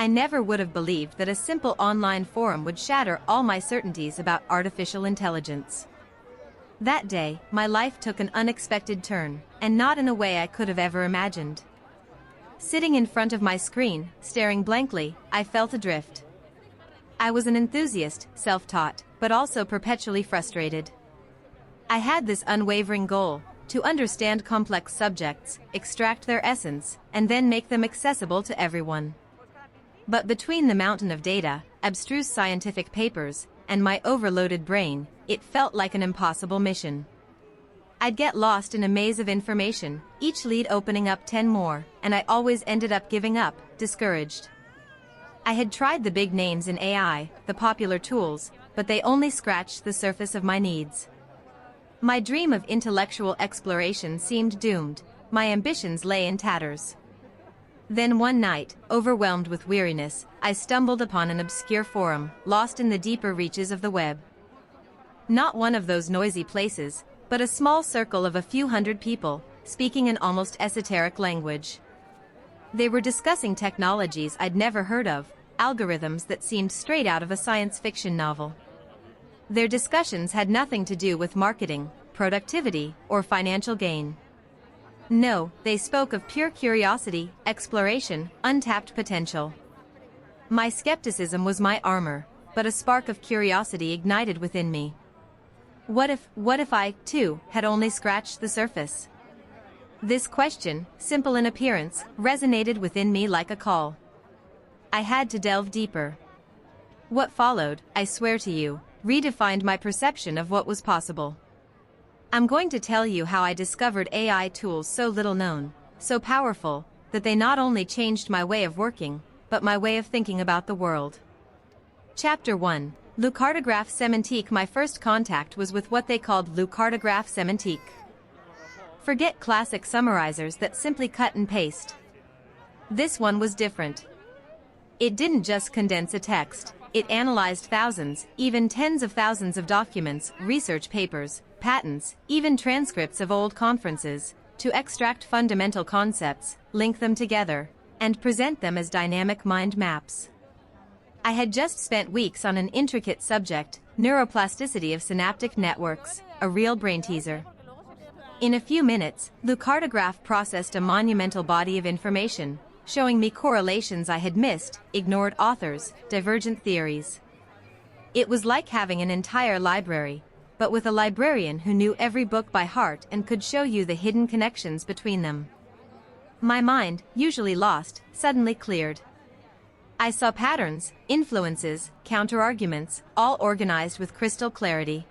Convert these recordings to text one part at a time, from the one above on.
I never would have believed that a simple online forum would shatter all my certainties about artificial intelligence. That day, my life took an unexpected turn, and not in a way I could have ever imagined. Sitting in front of my screen, staring blankly, I felt adrift. I was an enthusiast, self-taught, but also perpetually frustrated. I had this unwavering goal: to understand complex subjects, extract their essence, and then make them accessible to everyone. But between the mountain of data, abstruse scientific papers, and my overloaded brain, it felt like an impossible mission. I'd get lost in a maze of information, each lead opening up 10 more, and I always ended up giving up, discouraged. I had tried the big names in AI, the popular tools, but they only scratched the surface of my needs. My dream of intellectual exploration seemed doomed. My ambitions lay in tatters. Then one night, overwhelmed with weariness, I stumbled upon an obscure forum, lost in the deeper reaches of the web. Not one of those noisy places, but a small circle of a few hundred people, speaking an almost esoteric language. They were discussing technologies I'd never heard of, algorithms that seemed straight out of a science fiction novel. Their discussions had nothing to do with marketing, productivity, or financial gain. No, they spoke of pure curiosity, exploration, untapped potential. My skepticism was my armor, but a spark of curiosity ignited within me. What if I, too, had only scratched the surface? This question, simple in appearance, resonated within me like a call. I had to delve deeper. What followed, I swear to you, redefined my perception of what was possible. I'm going to tell you how I discovered AI tools so little known, so powerful, that they not only changed my way of working, but my way of thinking about the world. Chapter 1. Le Cartographe Semantique. My first contact was with what they called Le Cartographe Semantique. Forget classic summarizers that simply cut and paste. This one was different. It didn't just condense a text, it analyzed thousands, even tens of thousands of documents, research papers, patents, even transcripts of old conferences, to extract fundamental concepts, link them together, and present them as dynamic mind maps. I had just spent weeks on an intricate subject, neuroplasticity of synaptic networks, a real brain teaser. In a few minutes, Le Cartographe processed a monumental body of information, showing me correlations I had missed, ignored authors, divergent theories. It was like having an entire library, but with a librarian who knew every book by heart and could show you the hidden connections between them. My mind, usually lost, suddenly cleared. I saw patterns, influences, counterarguments, all organized with crystal clarity.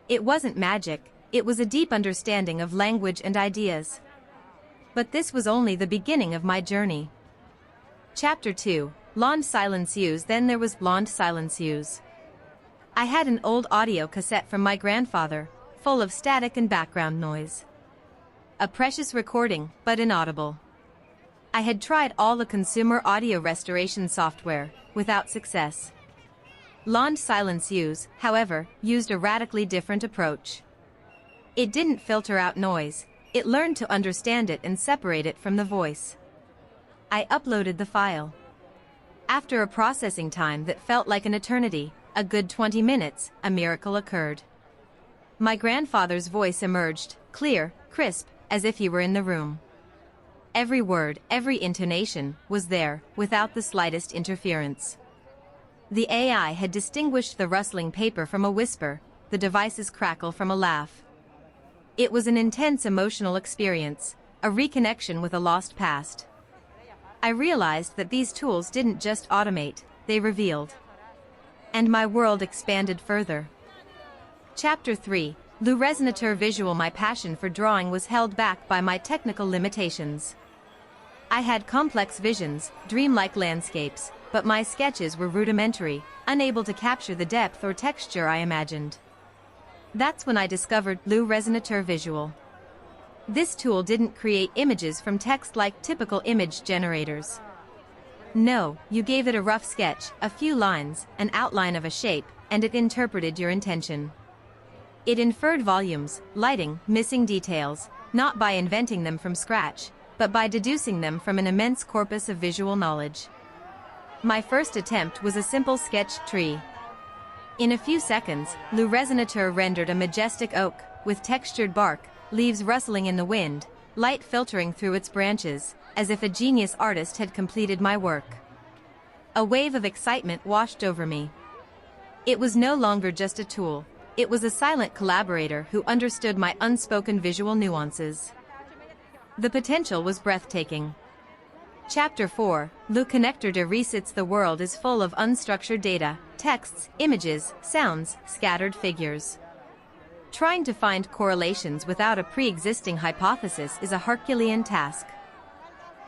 It wasn't magic, it was a deep understanding of language and ideas. But this was only the beginning of my journey. Chapter 2. Blonde silencieuse. Then there was blonde silencieuse. I had an old audio cassette from my grandfather, full of static and background noise. A precious recording, but inaudible. I had tried all the consumer audio restoration software, without success. Blonde silencieuse, however, used a radically different approach. It didn't filter out noise, it learned to understand it and separate it from the voice. I uploaded the file. After a processing time that felt like an eternity, a good 20 minutes, a miracle occurred. My grandfather's voice emerged, clear, crisp, as if he were in the room. Every word, every intonation, was there, without the slightest interference. The AI had distinguished the rustling paper from a whisper, the device's crackle from a laugh. It was an intense emotional experience, a reconnection with a lost past. I realized that these tools didn't just automate, they revealed. And my world expanded further. Chapter 3. Le Resonateur Visual. My passion for drawing was held back by my technical limitations. I had complex visions, dreamlike landscapes, but my sketches were rudimentary, unable to capture the depth or texture I imagined. That's when I discovered Le Resonateur Visual. This tool didn't create images from text like typical image generators. No, you gave it a rough sketch, a few lines, an outline of a shape, and it interpreted your intention. It inferred volumes, lighting, missing details, not by inventing them from scratch, but by deducing them from an immense corpus of visual knowledge. My first attempt was a simple sketched tree. In a few seconds, Le Resonateur rendered a majestic oak, with textured bark, leaves rustling in the wind, light filtering through its branches, as if a genius artist had completed my work. A wave of excitement washed over me. It was no longer just a tool, it was a silent collaborator who understood my unspoken visual nuances. The potential was breathtaking. Chapter 4, Le Connecteur de Resits. The world is full of unstructured data, texts, images, sounds, scattered figures. Trying to find correlations without a pre-existing hypothesis is a Herculean task.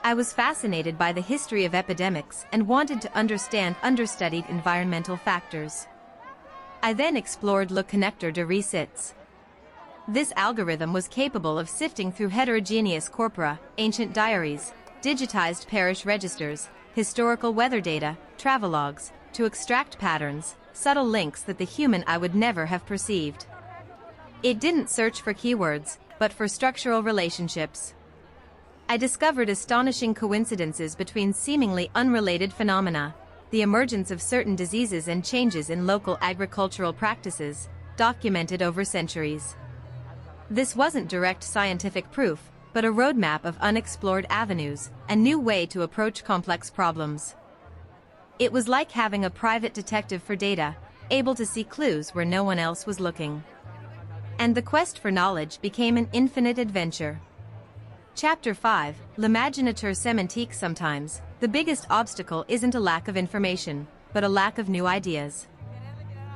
I was fascinated by the history of epidemics and wanted to understand understudied environmental factors. I then explored Le Connecteur de Resits. This algorithm was capable of sifting through heterogeneous corpora, ancient diaries, digitized parish registers, historical weather data, travelogues, to extract patterns, subtle links that the human eye would never have perceived. It didn't search for keywords, but for structural relationships. I discovered astonishing coincidences between seemingly unrelated phenomena, the emergence of certain diseases and changes in local agricultural practices, documented over centuries. This wasn't direct scientific proof, but a roadmap of unexplored avenues, a new way to approach complex problems. It was like having a private detective for data, able to see clues where no one else was looking. And the quest for knowledge became an infinite adventure. Chapter 5, L'Imaginateur Sémantique. Sometimes, the biggest obstacle isn't a lack of information, but a lack of new ideas.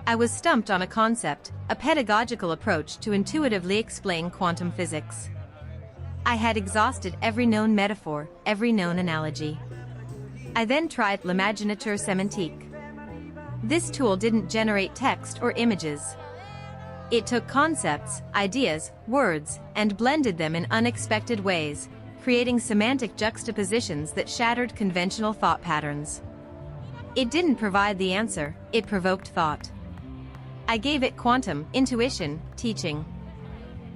I was stumped on a concept, a pedagogical approach to intuitively explain quantum physics. I had exhausted every known metaphor, every known analogy. I then tried L'Imaginateur Sémantique. This tool didn't generate text or images. It took concepts, ideas, words, and blended them in unexpected ways, creating semantic juxtapositions that shattered conventional thought patterns. It didn't provide the answer, it provoked thought. I gave it quantum, intuition, teaching.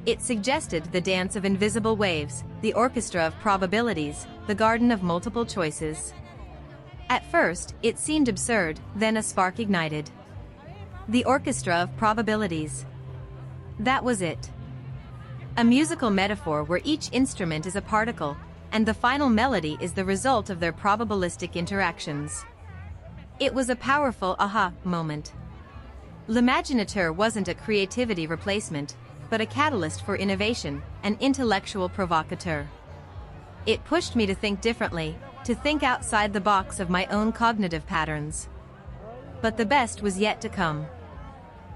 It suggested the dance of invisible waves, the orchestra of probabilities, the garden of multiple choices. At first, it seemed absurd, then a spark ignited. The orchestra of probabilities. That was it. A musical metaphor where each instrument is a particle, and the final melody is the result of their probabilistic interactions. It was a powerful aha moment. L'Imaginateur wasn't a creativity replacement, but a catalyst for innovation, an intellectual provocateur. It pushed me to think differently, to think outside the box of my own cognitive patterns. But the best was yet to come.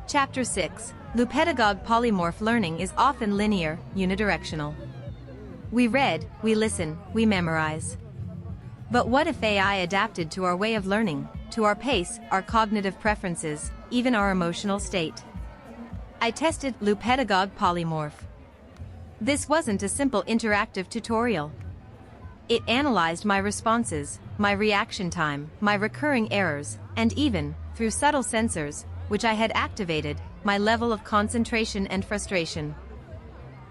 Chapter 6, Le Pédagogue Polymorphe. Learning is often linear, unidirectional. We read, we listen, we memorize. But what if AI adapted to our way of learning, to our pace, our cognitive preferences, even our emotional state? I tested Le Pédagogue Polymorphe. This wasn't a simple interactive tutorial. It analyzed my responses, my reaction time, my recurring errors, and even, through subtle sensors, which I had activated, my level of concentration and frustration.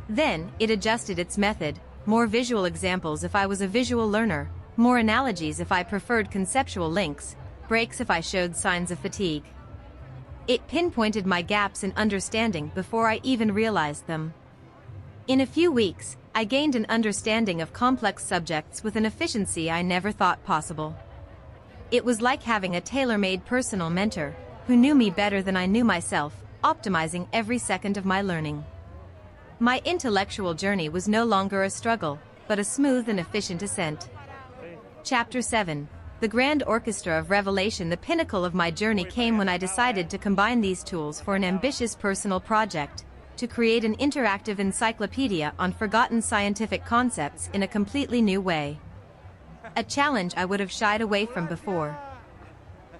Then, it adjusted its method, more visual examples if I was a visual learner, more analogies if I preferred conceptual links, breaks if I showed signs of fatigue. It pinpointed my gaps in understanding before I even realized them. In a few weeks, I gained an understanding of complex subjects with an efficiency I never thought possible. It was like having a tailor-made personal mentor, who knew me better than I knew myself, optimizing every second of my learning. My intellectual journey was no longer a struggle, but a smooth and efficient ascent. Chapter 7, The Grand Orchestra of Revelation. The pinnacle of my journey came when I decided to combine these tools for an ambitious personal project, to create an interactive encyclopedia on forgotten scientific concepts in a completely new way. A challenge I would have shied away from before.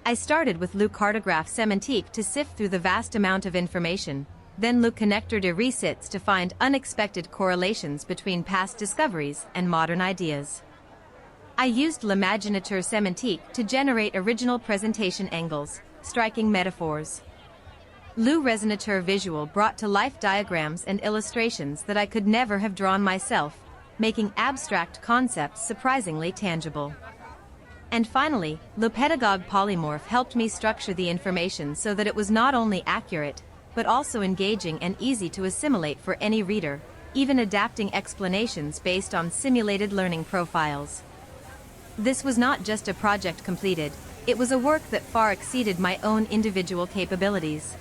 I started with Le Cartographe Sémantique to sift through the vast amount of information, then Le Connecteur de Resits to find unexpected correlations between past discoveries and modern ideas. I used L'Imaginateur Sémantique to generate original presentation angles, striking metaphors. Le Resonateur Visual brought to life diagrams and illustrations that I could never have drawn myself, making abstract concepts surprisingly tangible. And finally, Le Pedagogue Polymorph helped me structure the information so that it was not only accurate, but also engaging and easy to assimilate for any reader, even adapting explanations based on simulated learning profiles. This was not just a project completed, it was a work that far exceeded my own individual capabilities.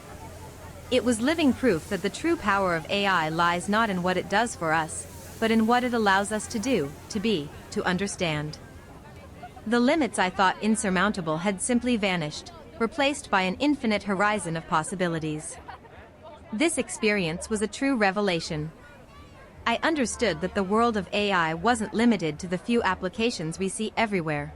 It was living proof that the true power of AI lies not in what it does for us, but in what it allows us to do, to be, to understand. The limits I thought insurmountable had simply vanished, replaced by an infinite horizon of possibilities. This experience was a true revelation. I understood that the world of AI wasn't limited to the few applications we see everywhere.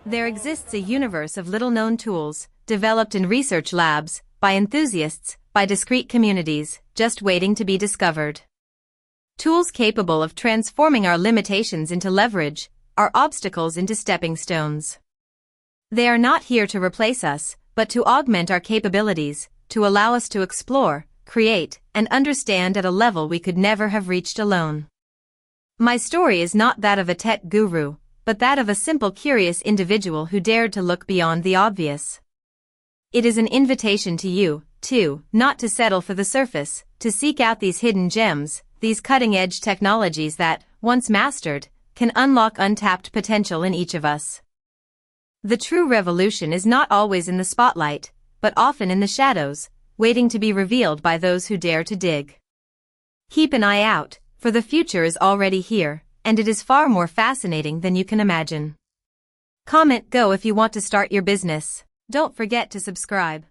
There exists a universe of little-known tools, developed in research labs, by enthusiasts, by discrete communities, just waiting to be discovered. Tools capable of transforming our limitations into leverage, our obstacles into stepping stones. They are not here to replace us, but to augment our capabilities, to allow us to explore, create, and understand at a level we could never have reached alone. My story is not that of a tech guru, but that of a simple curious individual who dared to look beyond the obvious. It is an invitation to you, too, not to settle for the surface, to seek out these hidden gems, these cutting-edge technologies that, once mastered, can unlock untapped potential in each of us. The true revolution is not always in the spotlight, but often in the shadows, waiting to be revealed by those who dare to dig. Keep an eye out, for the future is already here, and it is far more fascinating than you can imagine. Comment go if you want to start your business. Don't forget to subscribe.